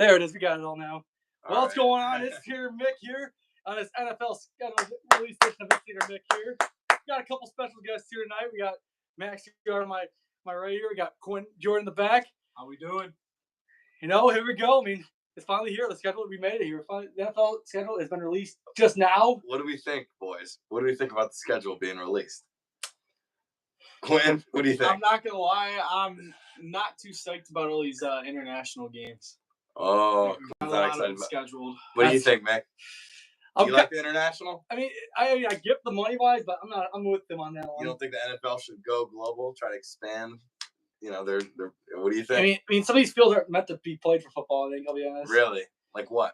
There it is. We got it all now. All What's right. going on? It's here, Mick here on this NFL release edition of Mick Mick here. We got a couple special guests here tonight. We got Max here on my right here. We got Quinn Jordan in the back. How we doing? You know, here we go. I mean, it's finally here. The schedule, we made it here. The NFL schedule has been released just now. What do we think, boys? What do we think about the schedule being released? Quinn, what do you think? I'm not going to lie. I'm not too psyched about all these international games. Oh, I'm not excited about scheduled. What do you think, Mick? Do you like the international? I mean, I get the money wise, but I'm with them on that one. You don't think the NFL should go global, try to expand? You know, they're what do you think? I mean, some of these fields aren't meant to be played for football. I think, I'll be honest. Really? Like what?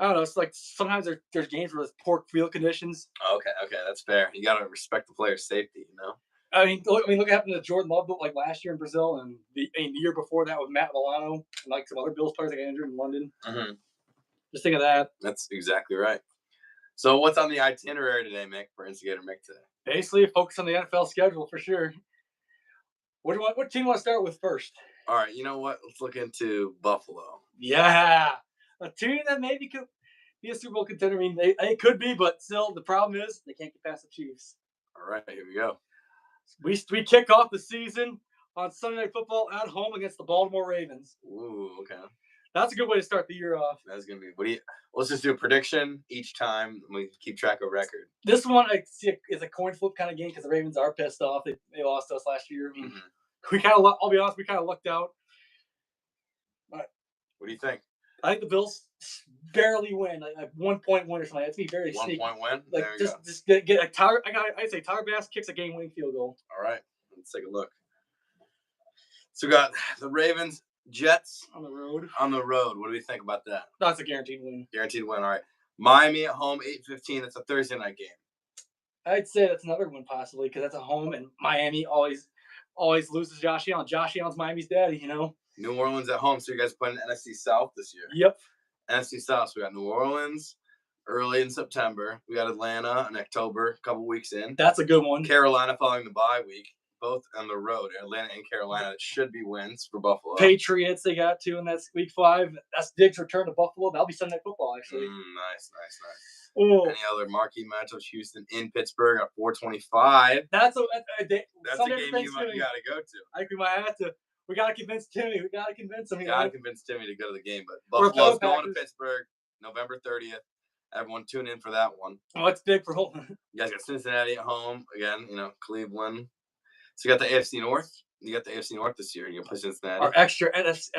I don't know. It's like sometimes there's games where there's poor field conditions. Okay, that's fair. You got to respect the player's safety, you know. I mean, look what happened to Jordan Love like last year in Brazil, and the year before that with Matt Milano and like some other Bills players that got injured in London. Mm-hmm. Just think of that. That's exactly right. So what's on the itinerary today, Mick, for Instigator Mick today? Basically, focus on the NFL schedule for sure. What team do you want to start with first? All right, you know what? Let's look into Buffalo. Yeah, a team that maybe could be a Super Bowl contender. I mean, they could be, but still, the problem is they can't get past the Chiefs. All right, here we go. We kick off the season on Sunday Night Football at home against the Baltimore Ravens. Ooh, okay. That's a good way to start the year off. That's gonna be. Let's just do a prediction each time. We keep track of record. This one I see is a coin flip kind of game because the Ravens are pissed off. They lost us last year. I mean, we kind of. I'll be honest, we kind of lucked out. But what do you think? I think the Bills barely win, like 1 point win or something. That's be very 1 sneaky. 1 point win. Like there just get a Tyler. I'd say Tyler Bass kicks a game-winning field goal. All right, let's take a look. So we got the Ravens, Jets on the road. What do we think about that? That's a guaranteed win. Guaranteed win. All right. Miami at home, 8:15. That's a Thursday night game. I'd say that's another one possibly because that's a home, and Miami always loses Josh Allen. Josh Allen's Miami's daddy, you know. New Orleans at home, so you guys are playing the NFC South this year. Yep. NFC South. So we got New Orleans early in September. We got Atlanta in October, a couple weeks in. That's a good one. Carolina following the bye week. Both on the road. Atlanta and Carolina should be wins for Buffalo. Patriots they got two, and that's week 5. That's Diggs' return to Buffalo. That'll be Sunday Night Football, actually. Nice. Ooh. Any other marquee matchups? Houston in Pittsburgh at 4:25. That's a game you got to go to. I think we might have to. We got to convince Timmy. We got to convince him. You got to convince Timmy to go to the game. But Buffalo's going to Pittsburgh November 30th. Everyone tune in for that one. Oh, it's big for home. You guys got Cincinnati at home. Again, you know, Cleveland. So you got the AFC North. You got the AFC North this year. You're going to play Cincinnati. Our extra NFC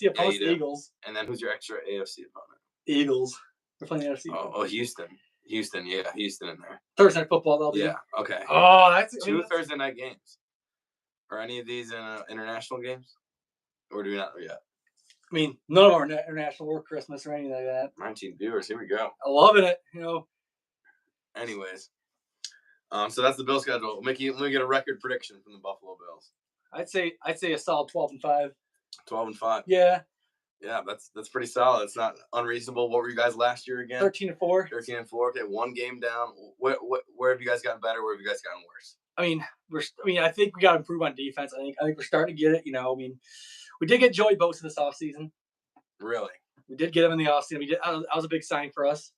opponents, the Eagles. And then who's your extra AFC opponent? The Eagles. We're playing the NFC. Oh, Houston. Houston in there. Thursday Night Football, that'll be. Yeah, okay. Oh, that's two Thursday night games. Are any of these international games? Or do we not know yet? I mean, none of our international or Christmas or anything like that. 19 viewers. Here we go. I'm loving it, you know. Anyways. So that's the Bills schedule. Let me get a record prediction from the Buffalo Bills. I'd say a solid 12-5. 12-5. Yeah. Yeah, that's pretty solid. It's not unreasonable. What were you guys last year again? 13-4. 13-4. Okay, one game down. Where have you guys gotten better? Where have you guys gotten worse? I mean, I think we got to improve on defense. I think we're starting to get it. You know, I mean, we did get Joey Bosa this offseason. Really? We did get him in the offseason. That was a big sign for us.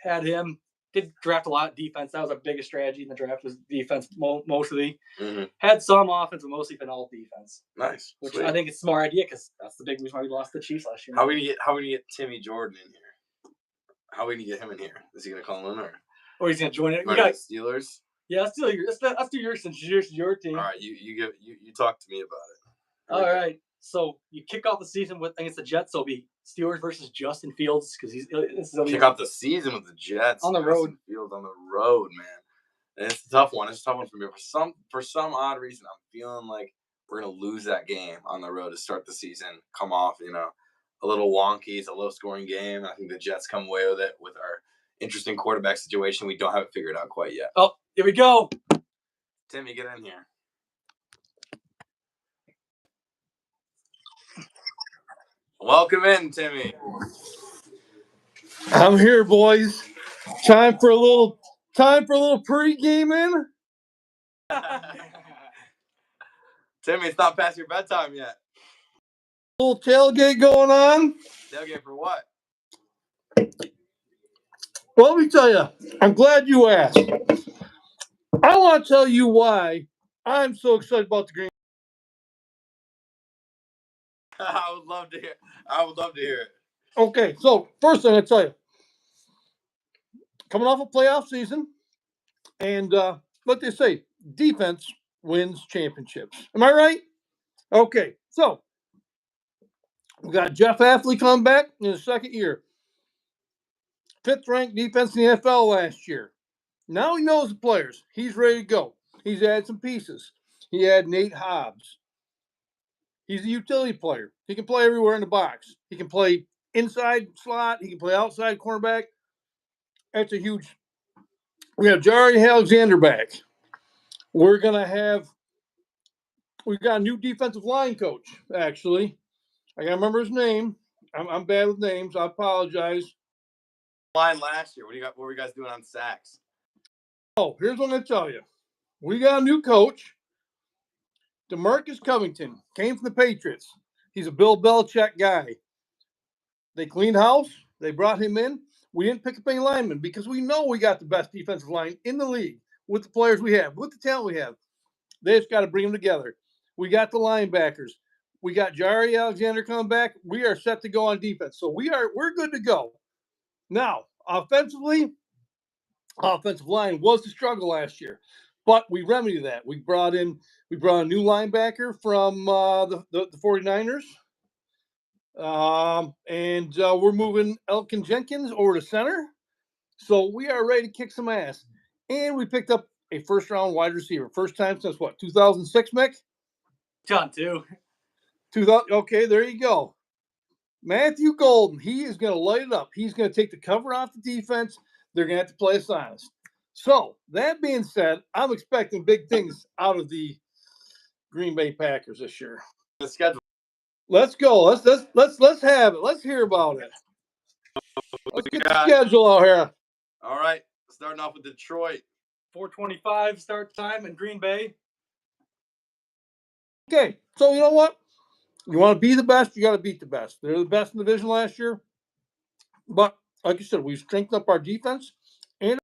Had him. Did draft a lot of defense. That was our biggest strategy in the draft was defense mostly. Mm-hmm. Had some offense, but mostly been all defense. Nice. Which Sweet. I think is a smart idea because that's the big reason why we lost the Chiefs last year. How are we gonna get Timmy Jordan in here? How are we gonna get him in here? Is he gonna call in or he's gonna join it? We got Steelers. Yeah, let's do yours since your team. All right, you talk to me about it. All right. So you kick off the season against the Jets. So it'll be Steelers versus Justin Fields because kick off the season with the Jets on the road. Justin Fields on the road, man. And it's a tough one. It's a tough one for me. For some odd reason, I'm feeling like we're gonna lose that game on the road to start the season. Come off, a little wonky. It's a low scoring game. I think the Jets come away with it with our interesting quarterback situation. We don't have it figured out quite yet. Oh, here we go. Timmy, get in here. Welcome in, Timmy. I'm here, boys. Time for a little pre-gaming. Timmy, it's not past your bedtime yet. Little tailgate going on. Tailgate for what? Well, let me tell you, I'm glad you asked. I want to tell you why I'm so excited about the Green. I would love to hear. I would love to hear it. Okay, so first thing I tell you, coming off a playoff season, and what they say, defense wins championships. Am I right? Okay, so we got Jeff Affley coming back in his second year. 5th ranked defense in the NFL last year. Now he knows the players. He's ready to go. He's added some pieces. He had Nate Hobbs. He's a utility player. He can play everywhere in the box. He can play inside slot. He can play outside cornerback. That's a huge. We have Jari Alexander back. We're gonna have. We've got a new defensive line coach. Actually, I gotta remember his name. I'm bad with names. I apologize. Line last year. What were you guys doing on sacks? Oh, here's what I'm gonna tell you. We got a new coach. DeMarcus Covington came from the Patriots. He's a Bill Belichick guy. They cleaned house. They brought him in. We didn't pick up any linemen because we know we got the best defensive line in the league with the players we have, with the talent we have. They just got to bring them together. We got the linebackers. We got Jari Alexander coming back. We are set to go on defense. So we're good to go. Now, offensively, offensive line was the struggle last year, but we remedied that. We brought a new linebacker from the 49ers. And we're moving Elkin Jenkins over to center. So we are ready to kick some ass. And we picked up a first-round wide receiver. First time since what, 2006, Mick? John, too. 2000. Okay, there you go. Matthew Golden. He is going to light it up. He's going to take the cover off the defense. They're going to have to play us honest. So that being said, I'm expecting big things out of the Green Bay Packers this year. The schedule. Let's go. Let's have it. Let's hear about it. Let's get the schedule out here. All right, starting off with Detroit. 4:25 start time in Green Bay. Okay, so you know what? You want to be the best, you got to beat the best. They're the best in the division last year. But like you said, we've strengthened up our defense and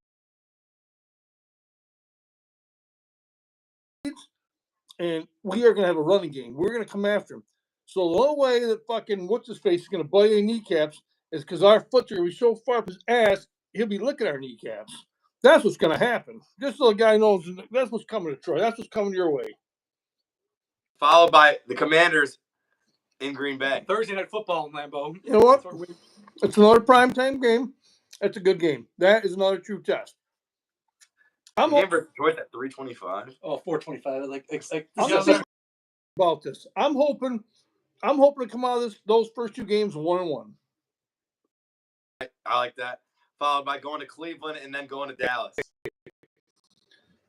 we are going to have a running game. We're going to come after him. So the only way that fucking what's-his-face is going to bite any kneecaps is because our foot's going to be so far up his ass, he'll be licking our kneecaps. That's what's going to happen. Just so the guy knows that's what's coming to Troy. That's what's coming your way. Followed by the Commanders in Green Bay. Thursday Night Football in Lambeau. You know what? It's another primetime game. It's a good game. That is another true test. I'm Detroit at 3:25. Oh, 4:25. I'm about this. I'm hoping to come out of those first two games 1-1. I like that. Followed by going to Cleveland and then going to Dallas.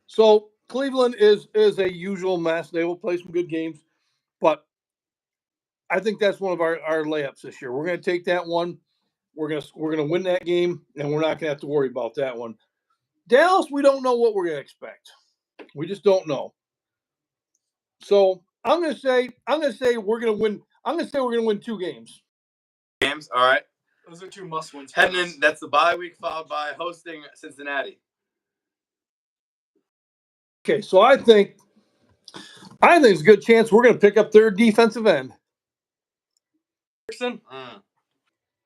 So Cleveland is a usual mess. They will play some good games, but I think that's one of our layups this year. We're going to take that one. We're gonna win that game, and we're not going to have to worry about that one. Dallas, we don't know what we're going to expect. We just don't know. So I'm going to say we're going to win. I'm going to say we're going to win 2 games. All right. Those are 2 must-wins. Heading in, that's the bye week followed by hosting Cincinnati. Okay, so I think it's a good chance we're going to pick up their defensive end.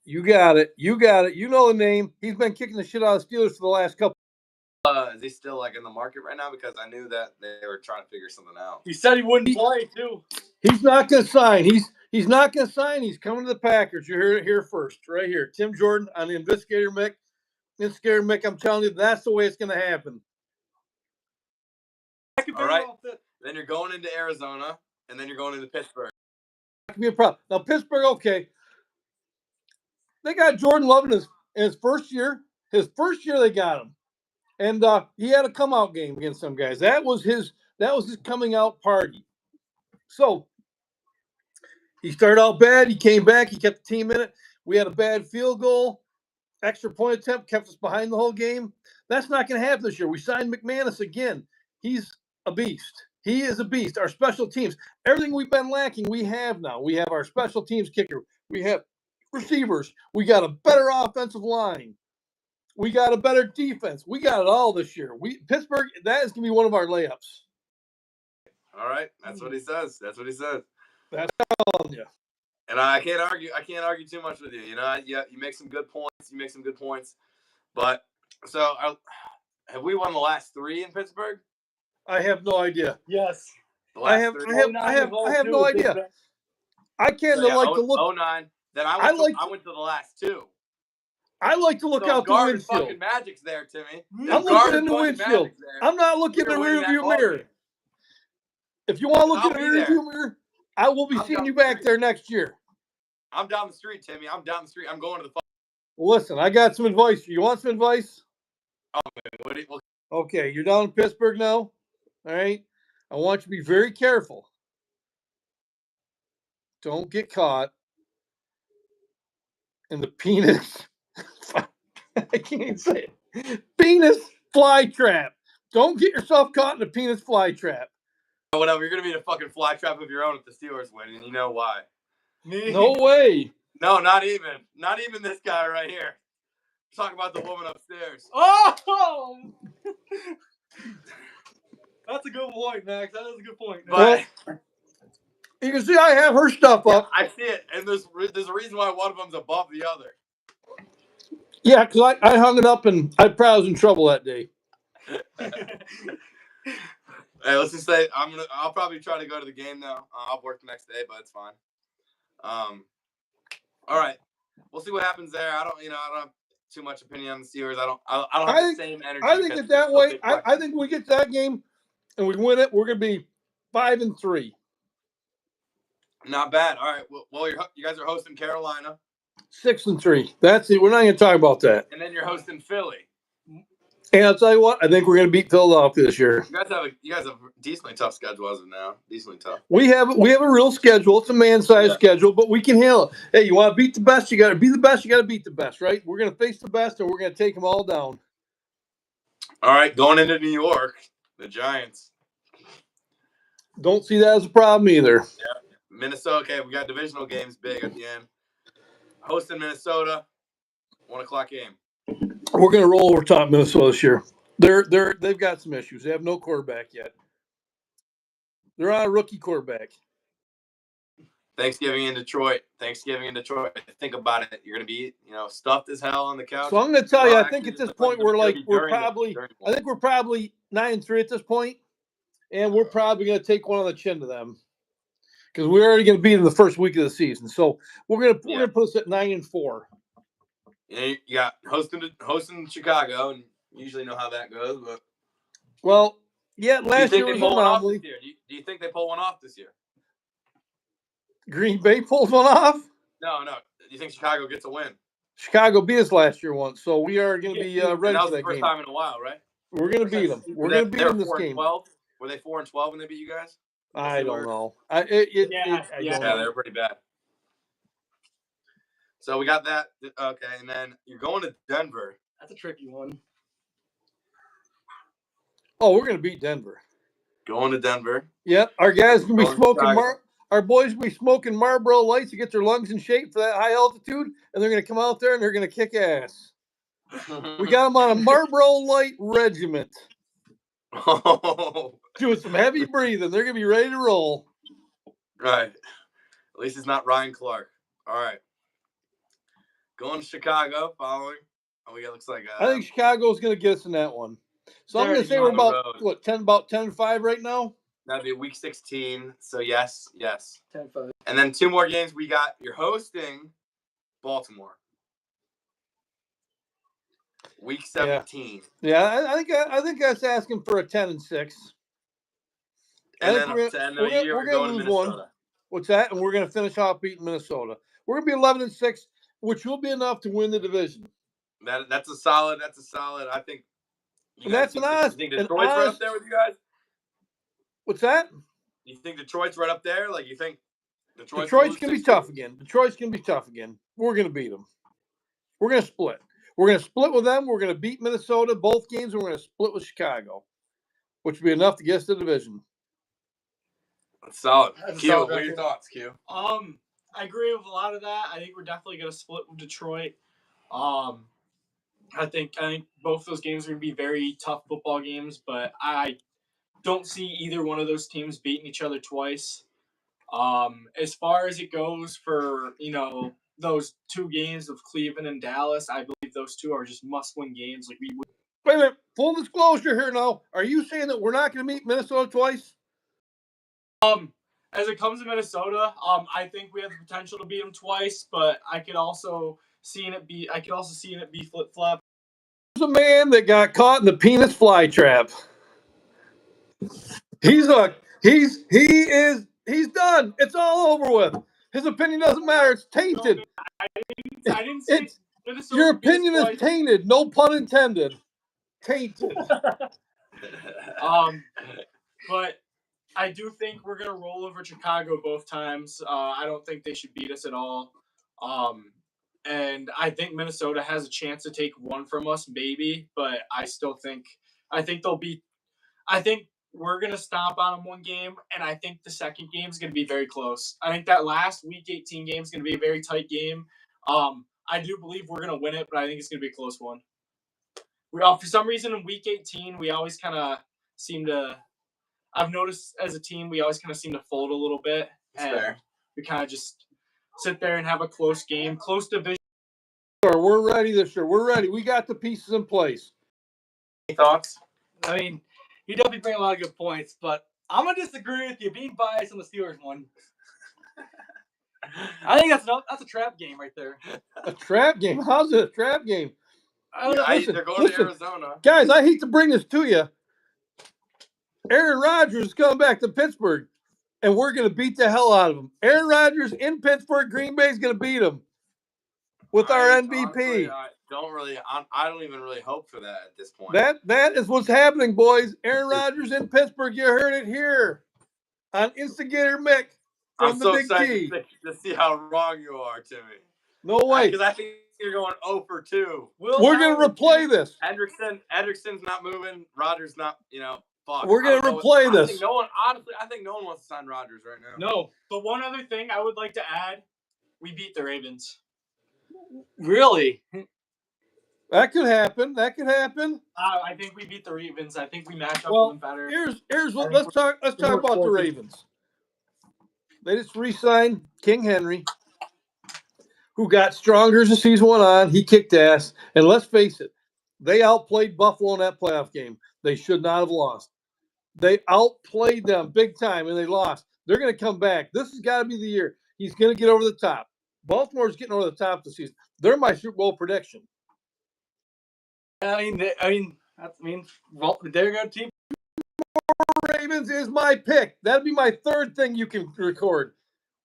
You got it. You know the name. He's been kicking the shit out of Steelers for the last couple. Is he still in the market right now? Because I knew that they were trying to figure something out. He said he wouldn't play too. He's not going to sign. He's not going to sign. He's coming to the Packers. You heard it here first, right here. Tim Jordan on the Investigator Mick. Investigator Mick, I'm telling you, that's the way it's going to happen. All right. Then you're going into Arizona, and then you're going into Pittsburgh. That could be a problem. Now, Pittsburgh, okay. They got Jordan Love in his first year. His first year, they got him. And he had a come-out game against some guys. That was his coming-out party. So he started out bad. He came back. He kept the team in it. We had a bad field goal. Extra point attempt kept us behind the whole game. That's not going to happen this year. We signed McManus again. He's a beast. He is a beast. Our special teams, everything we've been lacking, we have now. We have our special teams kicker. We have receivers. We got a better offensive line. We got a better defense. We got it all this year. Pittsburgh, that is going to be one of our layups. All right, that's what he says. That's telling you. And I can't argue too much with you. You know, you make some good points. But so, have we won the last 3 in Pittsburgh? I have no idea. Yes. The I last have 3? I have no idea. I can't like to look. 09. Then I went to the last 2. I like to look So out the Garden windshield. fucking Magic's there, Timmy. I'm looking in the windshield. I'm not looking in the rearview mirror. If you want to look in the rearview mirror, I will be seeing you back there next year. I'm down the street, Timmy. I'm down the street. I'm going to the. Listen, I got some advice. You want some advice? Oh, okay, you're down in Pittsburgh now. All right. I want you to be very careful. Don't get caught in the penis. I can't say it. Penis fly trap. Don't get yourself caught in a penis fly trap. Whatever. You're gonna be in a fucking fly trap of your own if the Steelers win, and you know why. No way. No, not even this guy right here. Talk about the woman upstairs. Oh, that's a good point, Max. That is a good point. But you can see I have her stuff up. I see it, and there's a reason why one of them's above the other. Yeah, because I hung it up and I probably was in trouble that day. Hey, let's just say I'll probably try to go to the game now. I'll work the next day, but it's fine. All right, we'll see what happens there. I don't have too much opinion on the Steelers. I don't have the same energy. I think that way. I think we get that game and we win it. We're gonna be 5-3. Not bad. All right. Well, you guys are hosting Carolina. 6-3. That's it. We're not gonna talk about that. And then you're hosting Philly. And I'll tell you what, I think we're going to beat Philadelphia this year. You guys have a decently tough schedule as of now. Decently tough. We have a real schedule. It's a man-sized schedule, but we can handle it. Hey, you want to beat the best? You got to be the best. You got to beat the best, right? We're going to face the best, and we're going to take them all down. All right, going into New York, the Giants. Don't see that as a problem either. Yeah, Minnesota. Okay, we got divisional games big at the end. Hosting Minnesota, 1:00 game. We're going to roll over top Minnesota this year. They've got some issues. They have no quarterback yet. They're on a rookie quarterback. Thanksgiving in Detroit. Think about it. You're going to be, stuffed as hell on the couch. So I'm going to tell you, I think at this point we're probably 9-3 at this point, and we're probably going to take one on the chin to them because we're already going to beat them the first week of the season. So we're going to put us at 9-4. You got hosting Chicago, and you usually know how that goes. But last year was an anomaly. Do you think they pull one off this year? Green Bay pulls one off? No. Do you think Chicago gets a win? Chicago beat us last year once, so we are going to be ready for that game. That was the first time in a while, right? We're going to beat them. We're going to beat them this game. 4-12? Were they 4-12 when they beat you guys? I don't know. They were pretty bad. So we got that. Okay, and then you're going to Denver. That's a tricky one. Oh, we're going to beat Denver. Going to Denver. Yep, our guys going to be smoking our boys will be smoking Marlboro Lights to get their lungs in shape for that high altitude, and they're going to come out there and they're going to kick ass. We got them on a Marlboro Light regiment. Oh. Doing some heavy breathing. They're going to be ready to roll. Right. At least it's not Ryan Clark. All right. Going to Chicago following. Looks like I think Chicago's going to get us in that one. So I'm going to say we're about 10-5 right now. That'd be week 16. So yes. 10-5. And then 2 more games. You're hosting Baltimore. Week 17. Yeah, I think that's asking for a 10-6. And then to end the year, we're going to Minnesota. One. What's that? And we're going to finish off beating Minnesota. We're going to be 11-6, which will be enough to win the division. That's a solid. I think. That's an honest. You think Detroit's right up there with you guys? What's that? You think Detroit's right up there? Like you think Detroit's going to be tough again. Detroit's going to be tough again. We're going to beat them. We're going to split. We're going to split with them. We're going to beat Minnesota both games, and we're going to split with Chicago, which will be enough to get us the division. That's solid. That's a Q, solid what are your record. thoughts, Q? I agree with a lot of that. I think we're definitely gonna split with Detroit. I think both those games are gonna be very tough football games, but I don't see either one of those teams beating each other twice. As far as it goes for those two games with Cleveland and Dallas, I believe those two are just must-win games. Like we would. Wait a minute. Full disclosure here now. Are you saying that we're not going to meet Minnesota twice? As it comes to Minnesota, I think we have the potential to beat them twice, but I could also see it be flip-flop. There's a man that got caught in the penis fly trap. He's done. It's all over with. His opinion doesn't matter. It's tainted. I didn't say Minnesota Your beat us opinion is twice. tainted. No pun intended. Tainted. But I do think we're gonna roll over Chicago both times. I don't think they should beat us at all. And I think Minnesota has a chance to take one from us, maybe. But I think they'll beat. I think we're gonna stomp on them one game, and I think the second game is gonna be very close. I think that last Week 18 game is gonna be a very tight game. I do believe we're gonna win it, but I think it's gonna be a close one. For some reason in Week 18, we always kind of seem to. I've noticed as a team, we always kind of seem to fold a little bit, and we kind of just sit there and have a close game, close division. We're ready this year. We're ready. We got the pieces in place. Any thoughts? I mean, you definitely bring a lot of good points, but I'm gonna disagree with you. Being biased on the Steelers one. I think that's a trap game right there. A trap game? How's it a trap game? They're going to Arizona. Guys, I hate to bring this to you. Aaron Rodgers is coming back to Pittsburgh, and we're going to beat the hell out of him. Aaron Rodgers in Pittsburgh, Green Bay is going to beat him with our MVP. Honestly, I don't even really hope for that at this point. That is what's happening, boys. Aaron Rodgers in Pittsburgh. You heard it here on Instigator Mick from I'm the so Big excited T. to see how wrong you are, Timmy. No way. Because I think you're going 0 for 2. We're going to replay this. Hendrickson's not moving. Rodgers not, fuck. We're going to replay this. I think no one wants to sign Rodgers right now. No, but one other thing I would like to add, we beat the Ravens. Really? That could happen. I think we beat the Ravens. I think we match up with them better. Here's what let's talk about the Ravens. They just re-signed King Henry, who got stronger as the season went on. He kicked ass. And let's face it, they outplayed Buffalo in that playoff game. They should not have lost. They outplayed them big time, and they lost. They're going to come back. This has got to be the year. He's going to get over the top. Baltimore's getting over the top this season. They're my Super Bowl prediction. Well, they're a good team. Ravens is my pick. That'd be my third thing you can record.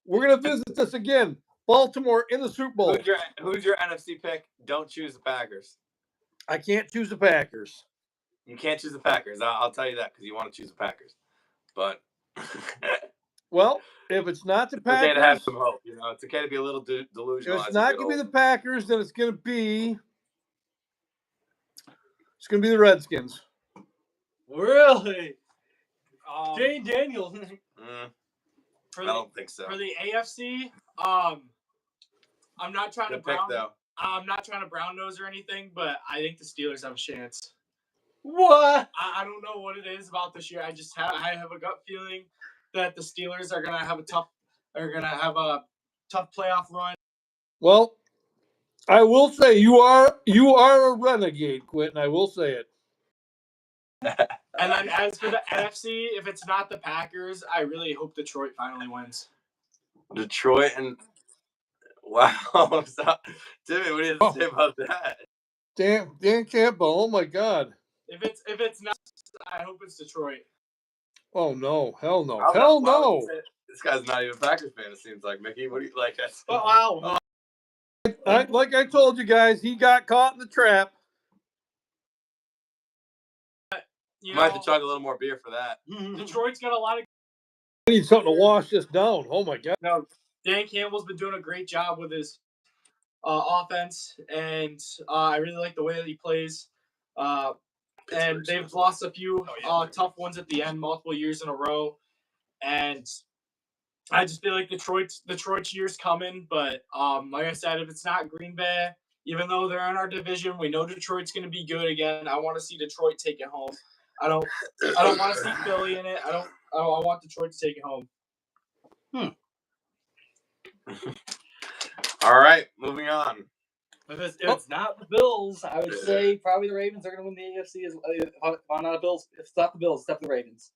We're going to visit this again. Baltimore in the Super Bowl. Who's your NFC pick? Don't choose the Packers. I can't choose the Packers. You can't choose the Packers. I'll tell you that because you want to choose the Packers. But well, if it's not the Packers, it's okay to have some hope. It's okay to be a little delusional. If it's not going to be the Packers, then it's going to be the Redskins. Really? Jane Daniels. I don't think so. For the AFC, I'm not trying to I'm not trying to brown nose or anything, but I think the Steelers have a chance. What? I don't know what it is about this year. I have a gut feeling that the Steelers are gonna have a tough playoff run. Well, I will say you are a renegade, Quentin. I will say it. And then as for the NFC, if it's not the Packers, I really hope Detroit finally wins. Detroit and wow, Timmy, what do you have to say about that? Dan Campbell, oh my God. If it's not, I hope it's Detroit. Oh no, hell no, hell no. This guy's not even a Packers fan. It seems like Mickey. What do you like? Oh wow. Like I told you guys, he got caught in the trap. Might have to chug a little more beer for that. Detroit's got a lot of. I need something to wash this down. Oh my God. No, Dan Campbell's been doing a great job with his offense, and I really like the way that he plays. And they've lost a few tough ones at the end, multiple years in a row. And I just feel like Detroit's year's coming, but like I said, if it's not Green Bay, even though they're in our division, we know Detroit's going to be good again. I want to see Detroit take it home. I don't want to see Philly in it. I want Detroit to take it home. All right, moving on. If it's not the Bills, I would say probably the Ravens are going to win the AFC. If not the Bills, if it's not the Bills, it's definitely the Ravens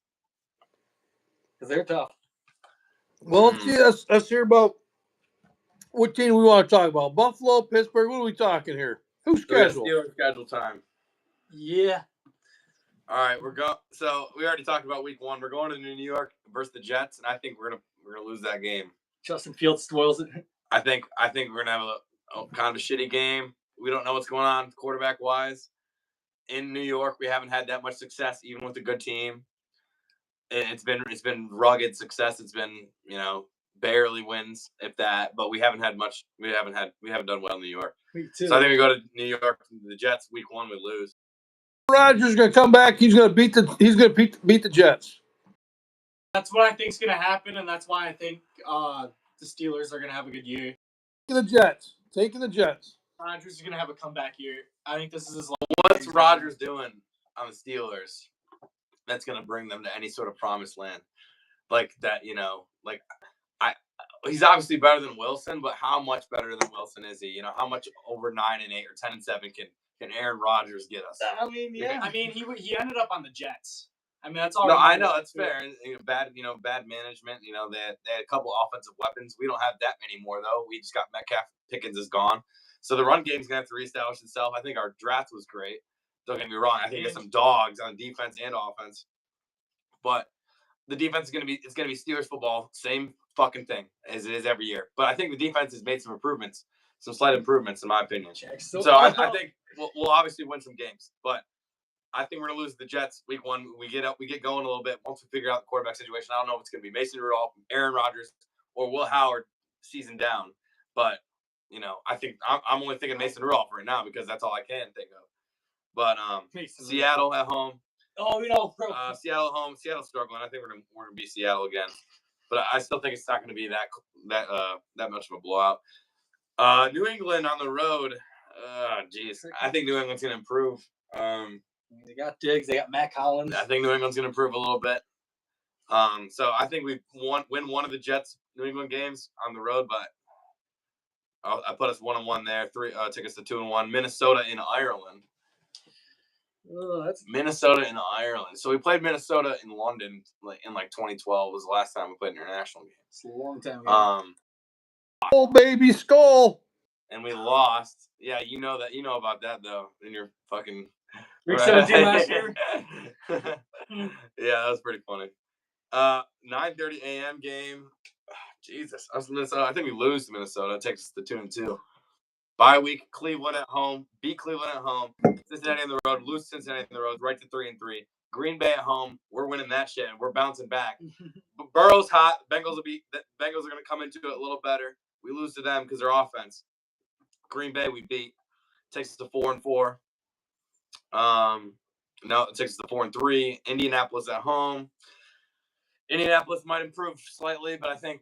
because they're tough. Well, let's hear about what team we want to talk about. Buffalo, Pittsburgh. What are we talking here? Who's scheduled? Steelers schedule time. Yeah. All right, So we already talked about week 1. We're going to New York versus the Jets, and I think we're gonna lose that game. Justin Fields spoils it. I think we're gonna have a kind of a shitty game. We don't know what's going on quarterback wise. In New York, we haven't had that much success, even with a good team. It's been rugged success. It's been barely wins, if that. But we haven't had much. We haven't done well in New York. Me too. So I think we go to New York. The Jets week 1 we lose. Rodgers is going to come back. He's going to beat the Jets. That's what I think is going to happen, and that's why I think the Steelers are going to have a good year. Taking the Jets. Rodgers is going to have a comeback year. I think this is his. What's Rodgers doing on the Steelers that's going to bring them to any sort of promised land? Like that, he's obviously better than Wilson, but how much better than Wilson is he? How much over 9-8 or 10-7 can Aaron Rodgers get us? I mean, yeah. I mean, he ended up on the Jets. I mean, that's all. No, I know that's fair. And, bad management. They had a couple offensive weapons. We don't have that many more though. We just got Metcalf. Pickens is gone, so the run game's gonna have to reestablish itself. I think our draft was great. Don't get me wrong. I think there's some dogs on defense and offense, but the defense is gonna be Steelers football. Same fucking thing as it is every year. But I think the defense has made some slight improvements in my opinion. So I think we'll obviously win some games, but I think we're gonna lose the Jets week 1. We get going a little bit once we figure out the quarterback situation. I don't know if it's gonna be Mason Rudolph, Aaron Rodgers, or Will Howard season down. But I think I'm only thinking Mason Rudolph right now because that's all I can think of. But Seattle at home. Oh, Seattle at home. Seattle's struggling. I think we're gonna beat Seattle again. But I still think it's not gonna be that much of a blowout. New England on the road. I think New England's gonna improve. They got Diggs. They got Matt Collins. I think New England's going to improve a little bit. So I think we win one of the Jets New England games on the road, but I put us 1-1 there. 3 take us to 2-1. Minnesota in Ireland. Minnesota in Ireland. So we played Minnesota in London in 2012 was the last time we played an international game. It's a long time ago. Oh baby skull. And we lost. Yeah, you know about that though. In your fucking Week 17 last year. Yeah, that was pretty funny. 9:30 a.m. game. Jesus, I think we lose to Minnesota. It takes us to 2-2. Bye week, Cleveland at home. Beat Cleveland at home. Cincinnati on the road. Lose Cincinnati on the road. Right to 3-3. Green Bay at home. We're winning that shit. And we're bouncing back. Burrow's hot. Bengals are going to come into it a little better. We lose to them because their offense. Green Bay we beat. Takes us to 4-4. No, it takes us to 4-3. Indianapolis at home. Indianapolis might improve slightly, but I think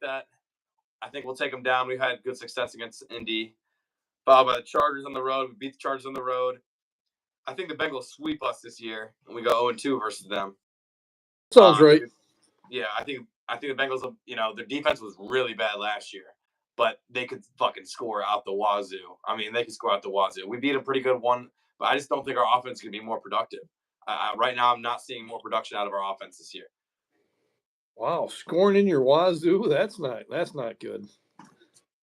we'll take them down. We've had good success against Indy. Followed by the Chargers on the road. We beat the Chargers on the road. I think the Bengals sweep us this year, and we go 0-2 versus them. Sounds right. Yeah, I think the Bengals. Their defense was really bad last year, but they could fucking score out the wazoo. I mean, they could score out the wazoo. We beat a pretty good one, but I just don't think our offense can be more productive. Right now, I'm not seeing more production out of our offense this year. Wow, scoring in your wazoo, that's not good.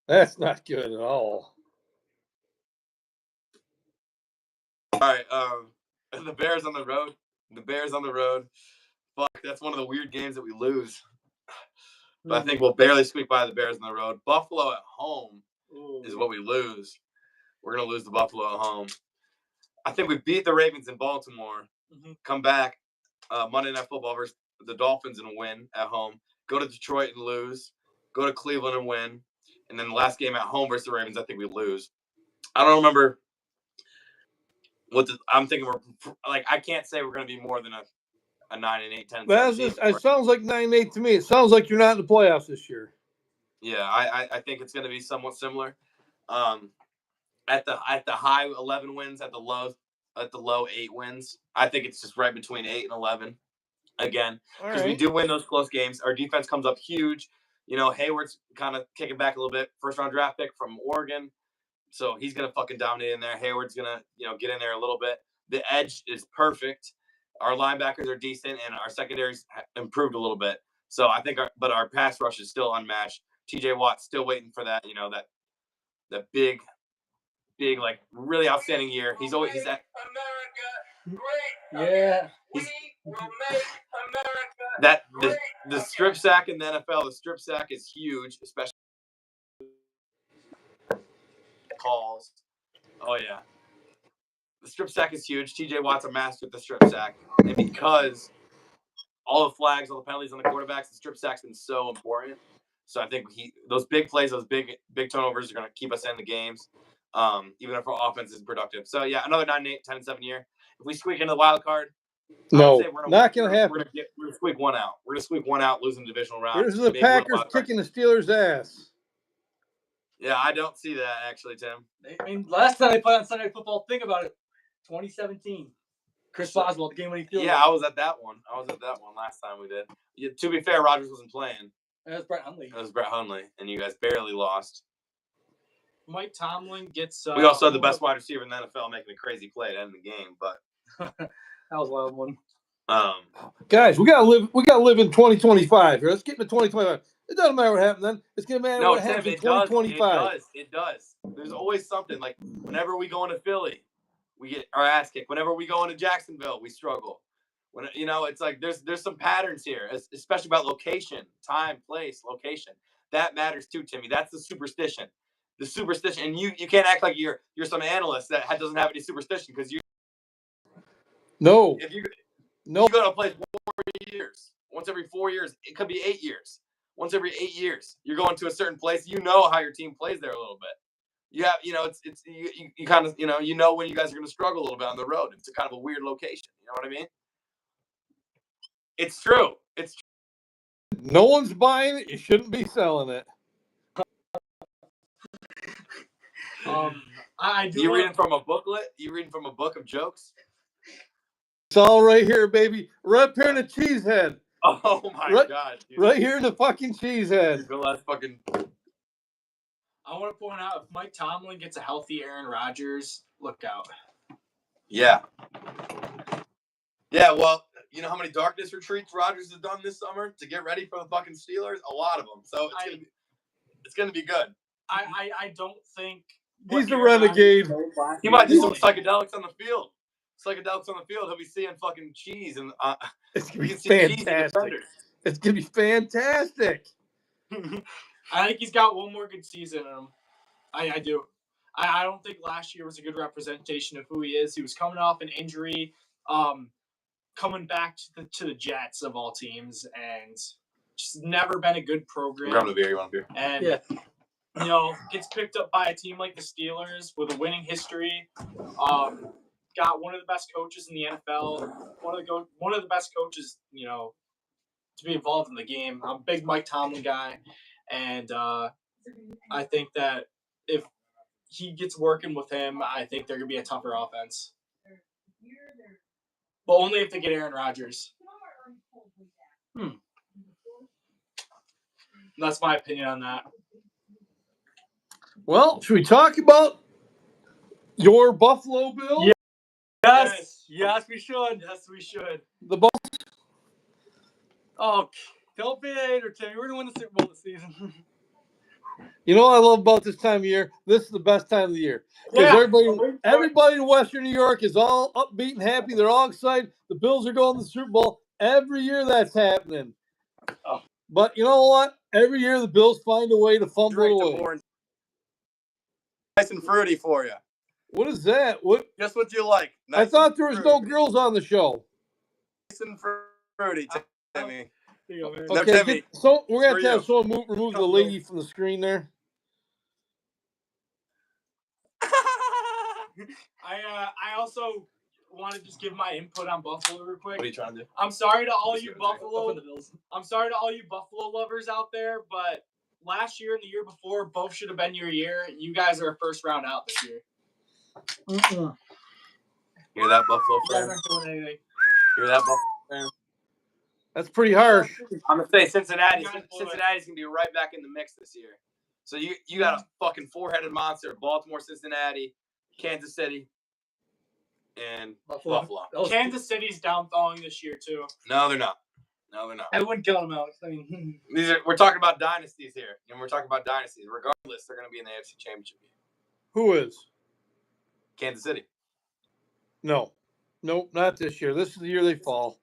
That's not good at all. All right, the Bears on the road. Fuck, that's one of the weird games that we lose. But I think we'll barely squeak by the Bears on the road. Buffalo at home is what we lose. We're going to lose to Buffalo at home. I think we beat the Ravens in Baltimore. Come back Monday Night Football versus the Dolphins and win at home. Go to Detroit and lose. Go to Cleveland and win. And then the last game at home versus the Ravens, I think we lose. I don't remember I'm thinking I can't say we're going to be more than a 9-8, 10. It sounds like 9-8 to me. It sounds like you're not in the playoffs this year. Yeah, I think it's going to be somewhat similar. At the high 11 wins, at the low 8 wins. I think it's just right between 8 and 11. Again, All because we right. do win those close games. Our defense comes up huge. Hayward's kind of kicking back a little bit. First round draft pick from Oregon. So he's going to fucking dominate in there. Hayward's going to, get in there a little bit. The edge is perfect. Our linebackers are decent, and our secondary's improved a little bit. So I think our pass rush is still unmatched. TJ Watt's still waiting for that, that big, like really outstanding year. He's at America great. Yeah. We will make America that great. the strip sack in the NFL. The strip sack is huge, especially calls. Oh yeah, the strip sack is huge. TJ Watt's a master at the strip sack, and because all the flags, all the penalties on the quarterbacks, the strip sack's been so important. So I think those big plays, those big turnovers are going to keep us in the games, even if our offense is productive. So yeah, another 9-8, 10-7 year. If we squeak into the wild card, No, we're not going to happen. We're going to squeak one out. We're going to squeak one out, losing the divisional round. Here's the maybe win a Packers wild card. kicking the Steelers' ass. Yeah, I don't see that actually, Tim. I mean, last time they played on Sunday Night Football, think about it. 2017. Chris Boswell, the game when he threw. Yeah, I was at that one. Last time we did. Yeah, to be fair, Rodgers wasn't playing. It was Brett Hundley. It was Brett Hundley, and you guys barely lost. Mike Tomlin gets. We also had the best wide receiver in the NFL making a crazy play to end the game, but that was a wild one. Guys, we gotta live in 2025 here. Let's get into 2025. It doesn't matter what happened then. It's gonna matter what happens in 2025. It does. There's always something. Like whenever we go into Philly, we get our ass kicked. Whenever we go into Jacksonville, we struggle. When it's like there's some patterns here, especially about location, time, place, location. That matters too, Timmy. That's the superstition. The superstition, and you can't act like you're some analyst that doesn't have any superstition because you. No. If you go to a place 4 years, once every 4 years, it could be 8 years. Once every 8 years, you're going to a certain place. You know how your team plays there a little bit. You have, it's you kind of, you know when you guys are going to struggle a little bit on the road. It's a kind of a weird location. You know what I mean? It's true. It's true. No one's buying it. You shouldn't be selling it. You reading from a booklet? You reading from a book of jokes? It's all right here, baby. Right here in the cheese head. Oh my God! Dude. Right here in the fucking cheese head. The last fucking. I want to point out if Mike Tomlin gets a healthy Aaron Rodgers, look out. Yeah. Yeah. Well, you know how many darkness retreats Rodgers has done this summer to get ready for the fucking Steelers? A lot of them. So it's gonna be good. I don't think he's a renegade. He might do some psychedelics on the field. He'll be seeing fucking cheese and it's gonna be fantastic. It's gonna be fantastic. I think he's got one more good season in him. I do. I don't think last year was a good representation of who he is. He was coming off an injury, coming back to the Jets of all teams, and just never been a good program. Grab a beer. You want a beer? And gets picked up by a team like the Steelers with a winning history. Got one of the best coaches in the NFL. One of the best coaches, to be involved in the game. I'm a big Mike Tomlin guy, and I think that if he gets working with him, I think they're gonna be a tougher offense. But only if they get Aaron Rodgers. That's my opinion on that. Well, should we talk about your Buffalo Bills? Yeah. Yes, we should. Yes, we should. The Buffalo. Oh, don't be a hater, Timmy. We're gonna win the Super Bowl this season. You know what I love about this time of year? This is the best time of the year. Because everybody in Western New York is all upbeat and happy. They're all excited. The Bills are going to the Super Bowl. Every year that's happening. Oh. But you know what? Every year the Bills find a way to fumble it away. Nice and fruity for you. What is that? Guess what you like? Nice I thought there was no girls on the show. Nice and fruity, Timmy. Okay, so we're going to have someone remove the lady from the screen there. I also want to just give my input on Buffalo real quick. What are you trying to do? I'm sorry to all you Buffalo lovers out there, but last year and the year before both should have been your year. You guys are a first round out this year. Hear that, Buffalo You guys fan? aren't doing anything. Hear that, Buffalo fan? That's pretty harsh. I'm gonna say Cincinnati's You guys blew it. gonna be right back in the mix this year. So you got a fucking four-headed monster: Baltimore, Cincinnati, Kansas City, and Buffalo. Kansas City's downfalling this year too. No, they're not. No, they're not. I wouldn't count them out. I mean, We're talking about dynasties here, and we're talking about dynasties. Regardless, they're going to be in the AFC Championship game. Who is? Kansas City. No. Nope, not this year. This is the year they fall.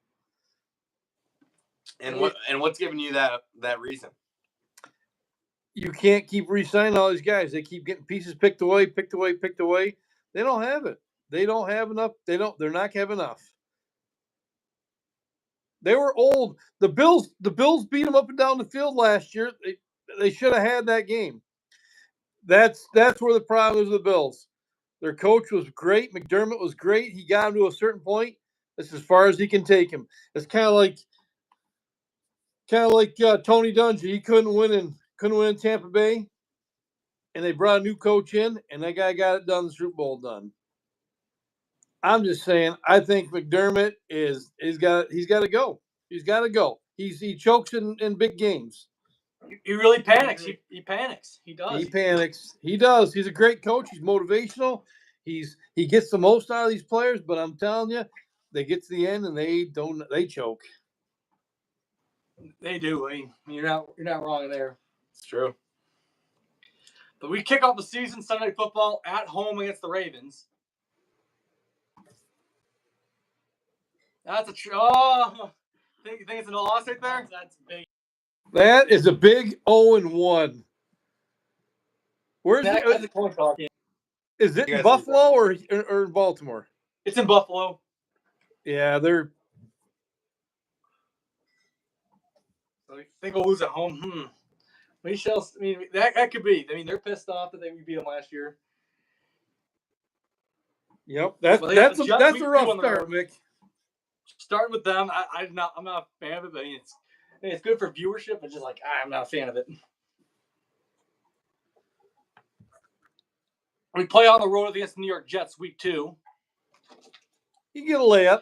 And what's giving you that reason? You can't keep re-signing all these guys. They keep getting pieces picked away. They don't have it. They don't have enough. They're not going to have enough. They were old. The Bills beat them up and down the field last year. They should have had that game. That's where the problem is with the Bills. Their coach was great. McDermott was great. He got him to a certain point. That's as far as he can take him. It's kind of like Tony Dungy. He couldn't win in Tampa Bay, and they brought a new coach in, and that guy got it done. The Super Bowl done. I'm just saying. I think McDermott he's got to go. He's got to go. He chokes in big games. he really panics. He panics. He does. He panics. He does. He's a great coach. He's motivational. He gets the most out of these players. But I'm telling you, they get to the end and they choke. They do. I mean, you're not wrong there. It's true. But we kick off the season Sunday Night Football at home against the Ravens. That's think it's a loss right there? That's big. That is a big 0-1. Where's That's it? a coin toss. Is it You in guys Buffalo or in Baltimore? It's in Buffalo. Yeah, they're. So I think we'll lose at home. We shall. I mean, that could be. I mean, they're pissed off that we beat them last year. Yep, Well, they got that's the a Jets that's week a 2 rough on the start, road. Mick. Starting with them, I'm not a fan of it. But it's good for viewership, but just like I'm not a fan of it. We play on the road against the New York Jets week 2. You get a layup.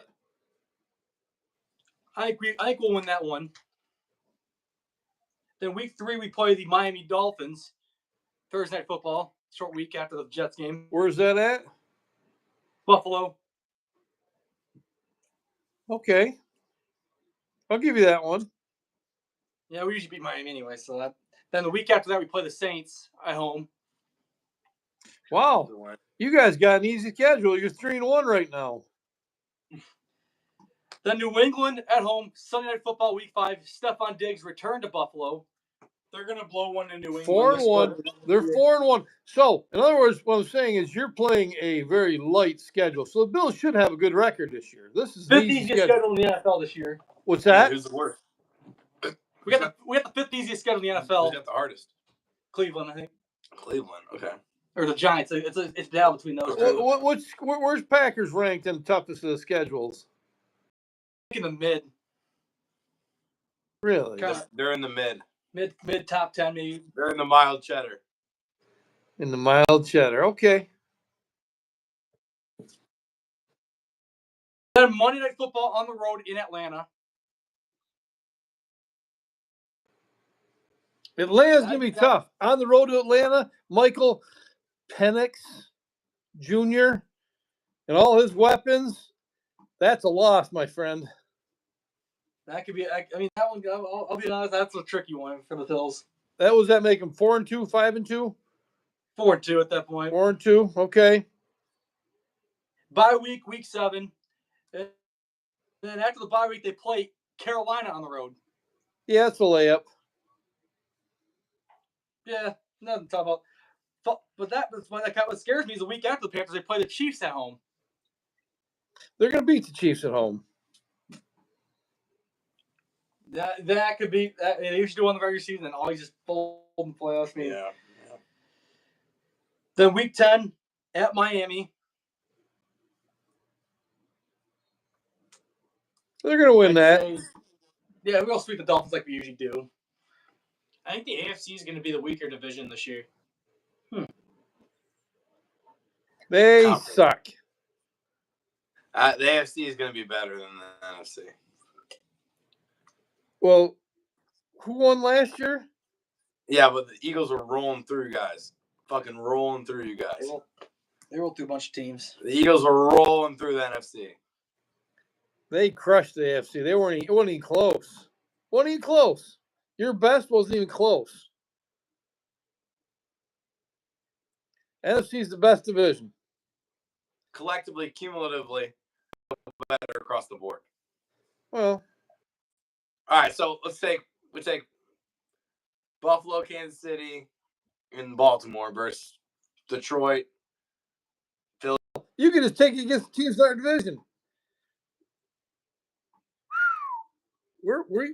I think we'll win that one. Then week 3 we play the Miami Dolphins. Thursday Night Football, short week after the Jets game. Where's that at? Buffalo. Okay, I'll give you that one. Yeah, we usually beat Miami anyway. So that. Then the week after that we play the Saints at home. Wow, you guys got an easy schedule. You're 3-1 right now. Then New England at home, Sunday Night Football week 5. Stephon Diggs returned to Buffalo. They're gonna blow one in New England. 4-1. They're 4-1. So, in other words, what I'm saying is you're playing a very light schedule. So the Bills should have a good record this year. This is the Fifth easy easiest schedule in the NFL this year. What's that? Who's the worst? We got the fifth easiest schedule in the Who's NFL. got the hardest? Cleveland, I think, Cleveland. Okay. or the Giants. It's down between those two. Where's Packers ranked in the toughest of the schedules? In the mid Really? Kinda. They're in the mid. top 10 maybe. They're in the mild cheddar. In the mild cheddar. Okay. Then Monday Night Football on the road in Atlanta. Atlanta's going to be tough. On the road to Atlanta, Michael Penix Jr. and all his weapons, that's a loss, my friend. That could be. I mean, that one. I'll be honest. That's a tricky one for the Bills. That make them 4-2, 5-2? 4-2 at that point. 4-2. Okay. Bye week 7. And then after the bye week, they play Carolina on the road. Yeah, it's a layup. Yeah, nothing to talk about. But what scares me is the week after the Panthers, they play the Chiefs at home. They're going to beat the Chiefs at home. That could be. They usually do on the regular season, and always just fold in the playoffs. I mean, Yeah. Then week 10 at Miami. They're going to win that. Yeah, we'll sweep the Dolphins like we usually do. I think the AFC is going to be the weaker division this year. They Conference. suck. The AFC is going to be better than the NFC. Well, who won last year? Yeah, but the Eagles were rolling through, guys. Fucking rolling through, you guys. They rolled through a bunch of teams. The Eagles were rolling through the NFC. They crushed the AFC. It wasn't even close. Wasn't even close. Your best wasn't even close. NFC is the best division. Collectively, cumulatively, better across the board. Well, all right. So we take Buffalo, Kansas City, and Baltimore versus Detroit. you can just take it against the teams in our division.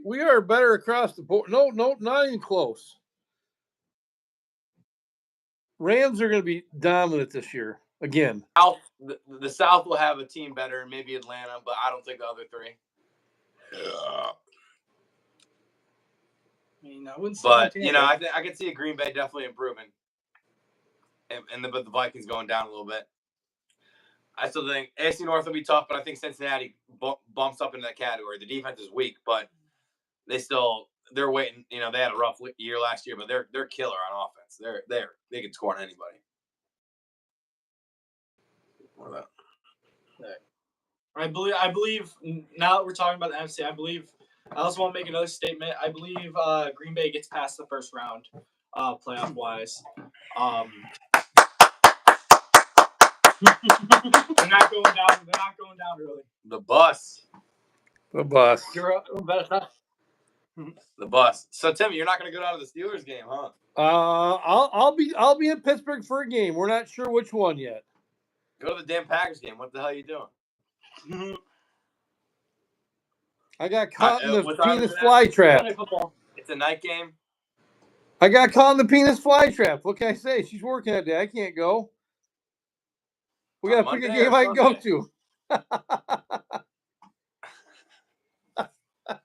We are better across the board. No, not even close. Rams are going to be dominant this year again. The South will have a team better, maybe Atlanta, but I don't think the other three. I mean, I wouldn't say But Tampa. I can see Green Bay definitely improving, but the Vikings going down a little bit. I still think AFC North will be tough, but I think Cincinnati bumps up into that category. The defense is weak, but they're waiting. They had a rough year last year, but they're killer on offense. They can score on anybody. More of that. I believe now that we're talking about the NFC, I also want to make another statement. I believe Green Bay gets past the first round, playoff wise. They're not going down. They're not going down early. The bus. The bus. The bus. So Timmy, you're not going to go down to the Steelers game, huh? I'll be in Pittsburgh for a game. We're not sure which one yet. Go to the damn Packers game. What the hell are you doing? I got caught in the what time penis is it? flytrap. It's a night game. I got caught in the penis flytrap. What can I say? She's working that day. I can't go. We got to pick a Monday game or I can go Sunday? to.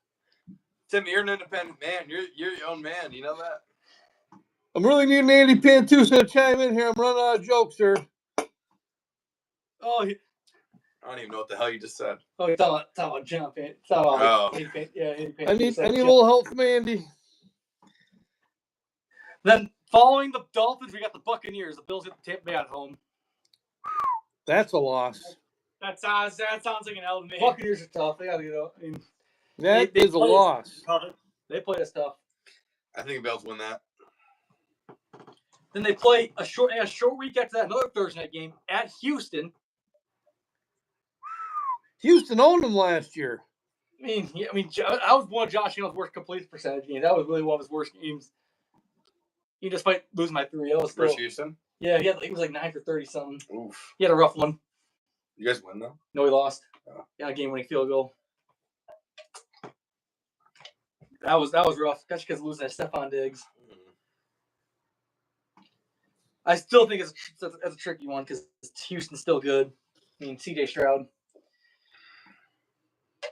Timmy, you're an independent man. You're your own man. You know that? I'm really needing Andy Pantusa to chime in here. I'm running out of jokes, sir. Oh, I don't even know what the hell you just said. talking about jump. Andy I need a little help from Andy. Then following the Dolphins, we got the Buccaneers. The Bills get the Tampa Bay at home. That's a loss. That sounds like an L to me. Buccaneers are tough. They got to get out. I mean, That they is a play us loss. tough. They play us tough. I think the Bills win that. Then they play a short week after that, another Thursday night game at Houston. Houston owned them last year. I mean, that was one of Josh Allen's worst complete percentage games. That was really one of his worst games. He just might lose my 3. It was still, Versus Houston? yeah, he was like 9 for 30 something. Oof. He had a rough one. You guys win, though? No, he lost. Oh. Yeah, game-winning field goal. That was rough, especially because losing to Stephon Diggs. I still think it's a tricky one because Houston's still good. I mean, C.J. Stroud,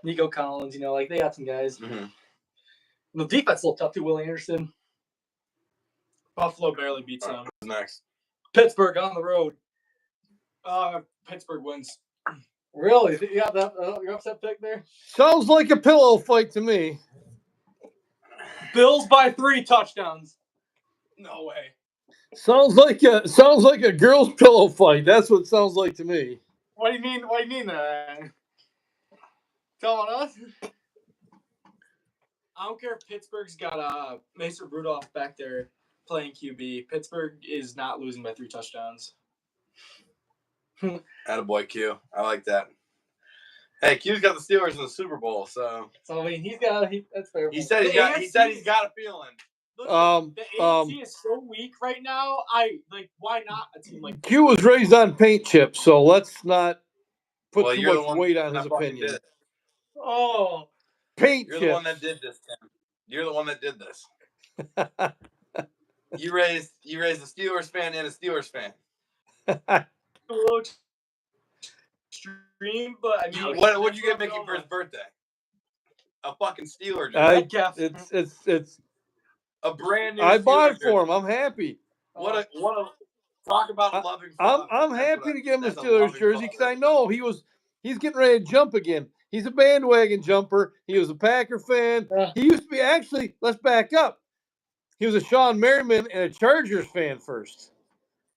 Nico Collins, they got some guys. Mm-hmm. The defense is a little tough too. Will Anderson. Buffalo barely beats them. Who's next? Pittsburgh on the road. Pittsburgh wins. Really? You got that? Your upset pick there? Sounds like a pillow fight to me. Bills by 3 touchdowns. No way. Sounds like a girl's pillow fight. That's what it sounds like to me. What do you mean? What do you mean? Telling us? I don't care if Pittsburgh's got Mason Rudolph back there playing QB. Pittsburgh is not losing by 3 touchdowns. Attaboy, Q. I like that. Hey, Q's got the Steelers in the Super Bowl, so. So I mean, that's fair. He said he's got a feeling. Listen, the AFC is so weak right now. Why not a team like Q was raised on paint chips, so let's not put too you're the much one weight on his that fucking opinion. did it. Oh, Paint You're chips. the one that did this, Tim. You're the one that did this. You raised a Steelers fan and a Steelers fan. a little extreme, but I mean, What'd you get Mickey for his birthday? A fucking Steeler jersey. It's A brand new. I bought it Steelers for him. I'm happy. What a talk about loving. I'm father. That's happy what to give him a that's Steelers loving jersey because father. I know he's getting ready to jump again. He's a bandwagon jumper. He was a Packer fan. Yeah. He used to be actually. Let's back up. He was a Sean Merriman and a Chargers fan first.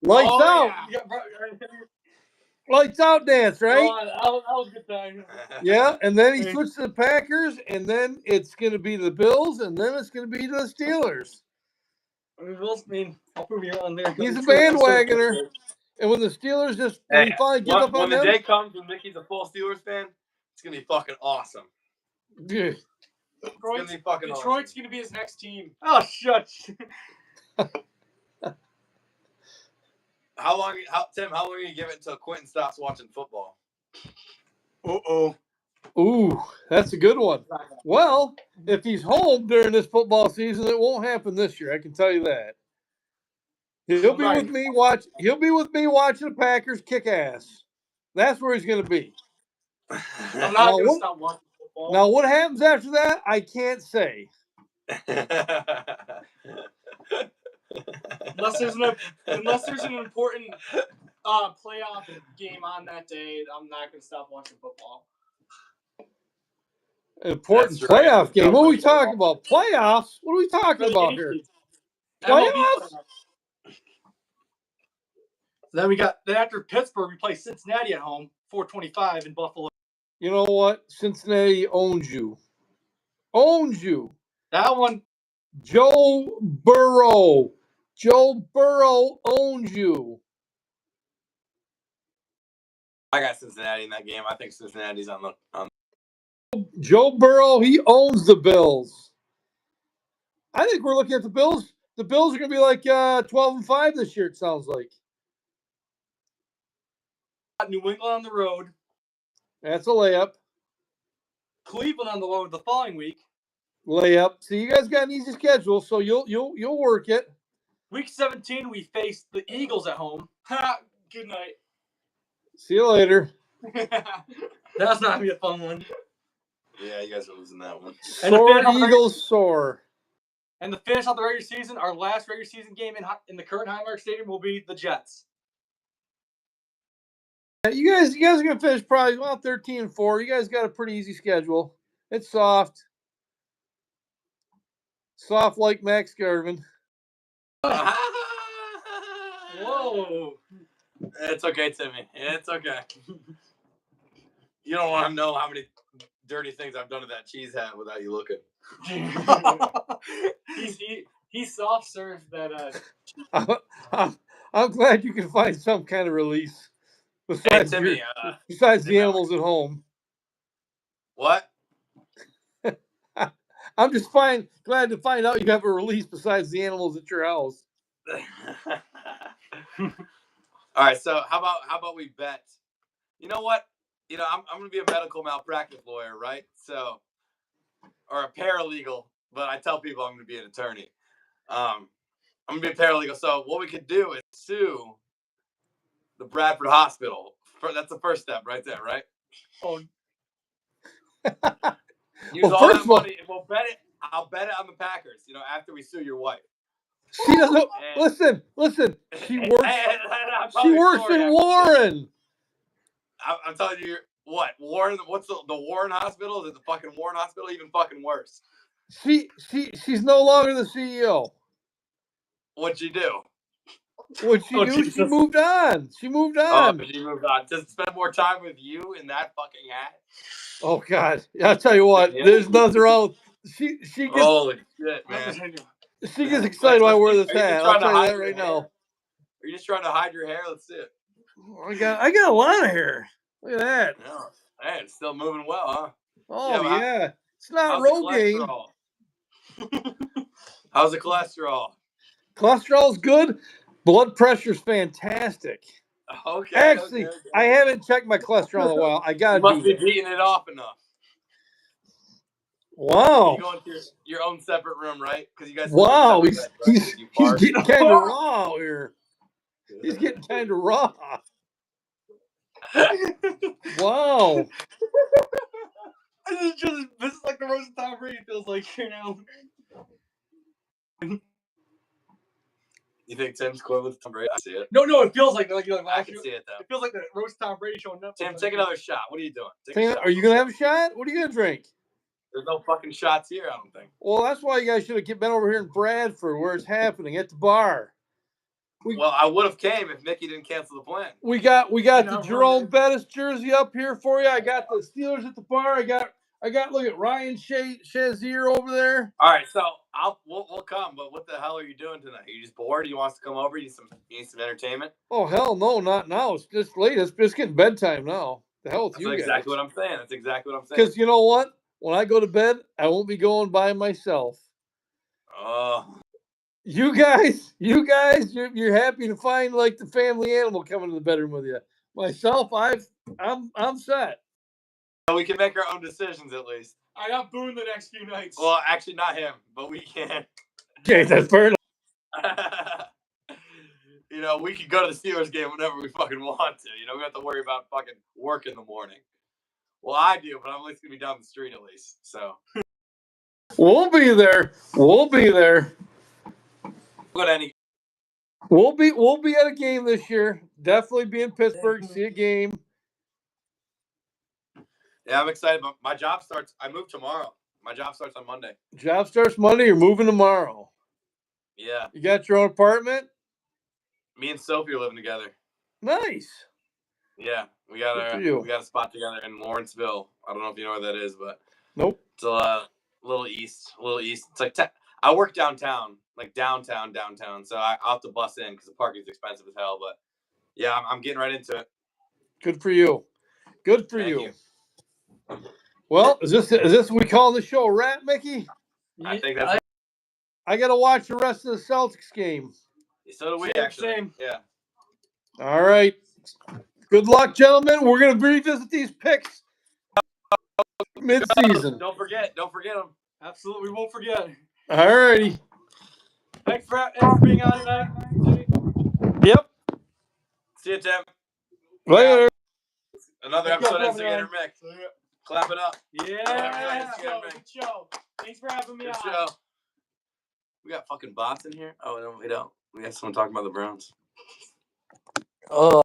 Lights out, Yeah, bro, lights out dance, right? that was a good time. Yeah, and then he Hey. switched to the Packers, and then it's going to be the Bills, and then it's going to be the Steelers. I'll prove you on there. He's a bandwagoner. And when the Steelers when he finally give up when on the them, day comes when Mickey's a full Steelers fan, it's gonna be fucking awesome. yeah, It's gonna be fucking Detroit's gonna be his next team. Oh, shut. awesome. Tim? How long are you give it until Quentin stops watching football? ooh, that's a good one. Well, if he's home during this football season, it won't happen this year. I can tell you that. He'll be with me He'll be with me watching the Packers kick ass. That's where he's going to be. I'm Now, not gonna what- stop watching football. Now, what happens after that, I can't say. Unless there's an important playoff game on that day, I'm not gonna stop watching football. An important That's right. playoff game. What are we talking about? Playoffs? What are we talking about here? MLB Playoffs? Then after Pittsburgh, we play Cincinnati at home, 4:25 in Buffalo. You know what? Cincinnati owns you. Owns you. That one, Joe Burrow. Joe Burrow owns you. I got Cincinnati in that game. I think Cincinnati's on the. Joe Burrow, he owns the Bills. I think we're looking at the Bills. The Bills are going to be like 12-5 this year, it sounds like. New England on the road, That's a layup. Cleveland on the road the following week. Layup. See, you guys got an easy schedule, so you'll work it. Week 17, we face the Eagles at home. Ha! Good night. See you later. That's not gonna be a fun one. Yeah, you guys are losing that one. And the Soar, finish off the Eagles, soar. And the finish of the regular season, our last regular season game in the current Highmark Stadium will be the Jets. You guys are gonna finish probably 13-4. You guys got a pretty easy schedule. It's soft. Soft like Max Garvin. Whoa. It's okay, Timmy. It's okay. You don't want to know how many dirty things I've done to that cheese hat without you looking. He soft served that. I'm glad you can find some kind of release Hey, besides, Timmy. besides the Timmy, animals at home. What? I'm just glad to find out you have a release besides the animals at your house. All right. So how about we bet? You know what? You know, I'm gonna be a medical malpractice lawyer, right? So, or a paralegal, but I tell people I'm gonna be an attorney. I'm gonna be a paralegal. So what we could do is sue the Bradford Hospital. That's the first step, right there, right? Oh. Use Well, all first that of all- money, and we'll bet it. I'll bet it on the Packers. You know, after we sue your wife. She doesn't listen. She works. She works in Warren. I'm telling you, what Warren? What's the Warren Hospital? Is it the fucking Warren Hospital? Even fucking worse. She's no longer the CEO. What'd you do? What'd she do? Jesus. She moved on. She moved Oh, on. you moved on. Just spend more time with you in that fucking hat. Oh God! I'll tell you what. There's nothing wrong. She gets Holy shit, man! she gets excited when I wear this Are you hat. just I'll trying to tell you hide that your right hair? now. Are you just trying to hide your hair? Let's see it. I got a lot of hair. Look at that. Yeah. Hey, it's still moving well, huh? Oh Yeah, yeah. It's not How's the Rogaine. cholesterol? How's the cholesterol? Cholesterol's good. Blood pressure's fantastic. Okay. Actually, okay. I haven't checked my cholesterol in a while. I gotta You must do be that. beating it off enough. Wow. You go into your own separate room, right? Because you guys. Wow. sleep in separate beds, right? 'Cause you He's fart. getting kind of raw here. He's getting kind of raw. Wow. This is like the Rose of Tom Brady feels like here now. You think Tim's going with Tom Brady? I see it. No, it feels like I last can year. see it though. It feels like the roast Tom Brady show on Netflix. Tim, take another shot. What are you doing? Take a shot. Are you gonna have a shot? What are you gonna drink? There's no fucking shots here, I don't think. Well, that's why you guys should have been over here in Bradford, where it's happening at the bar. Well, I would have came if Mickey didn't cancel the plan. We got Yeah, the we're Jerome there. Bettis jersey up here for you. I got the Steelers at the bar. I got look at Ryan Shazier over there. All right, so we'll come. But what the hell are you doing tonight? Are you just bored? You want us to come over? You need some entertainment? Oh hell no, not now. It's just late. It's getting bedtime now. The hell with That's you guys. exactly what I'm saying. That's exactly what I'm saying. Because you know what? When I go to bed, I won't be going by myself. Oh, You guys, you're happy to find like the family animal coming to the bedroom with you. Myself, I'm set. we can make our own decisions at least. I got Boone the next few nights. Well, actually, not him, but we can. Okay, that's fair enough. We could go to the Steelers game whenever we fucking want to. We don't have to worry about fucking work in the morning. Well, I do, but I'm at least gonna be down the street at least. So We'll be there. go to any. We'll be at a game this year. Definitely be in Pittsburgh, see a game. Yeah, I'm excited. But my job starts. I move tomorrow. My job starts on Monday. Job starts Monday. You're moving tomorrow. Yeah, You got your own apartment? me and Sophie are living together. Nice. Yeah, we got Good for you. a spot together in Lawrenceville. I don't know if you know where that is, but Nope. it's a little east. It's like I work downtown, like downtown. So I'll have to bus in because the parking is expensive as hell. But yeah, I'm getting right into it. Good for you. Good for Thank you. you. Well, is this we call the show a wrap, Mickey? I think that's. I got to watch the rest of the Celtics game. So do we, Same, actually. same. Yeah. All right. Good luck, gentlemen. We're going to revisit these picks mid-season. Don't forget them. Absolutely, we won't forget. All righty. Thanks for being on tonight. Yep. See you, Tim. Later. Another Thank you, episode of everyone. Instigator Mick. Clap it up. Yeah. Good show. Thanks for having me Good on. show. We got fucking bots in here. Oh no, we don't. We got someone talking about the Browns. Oh.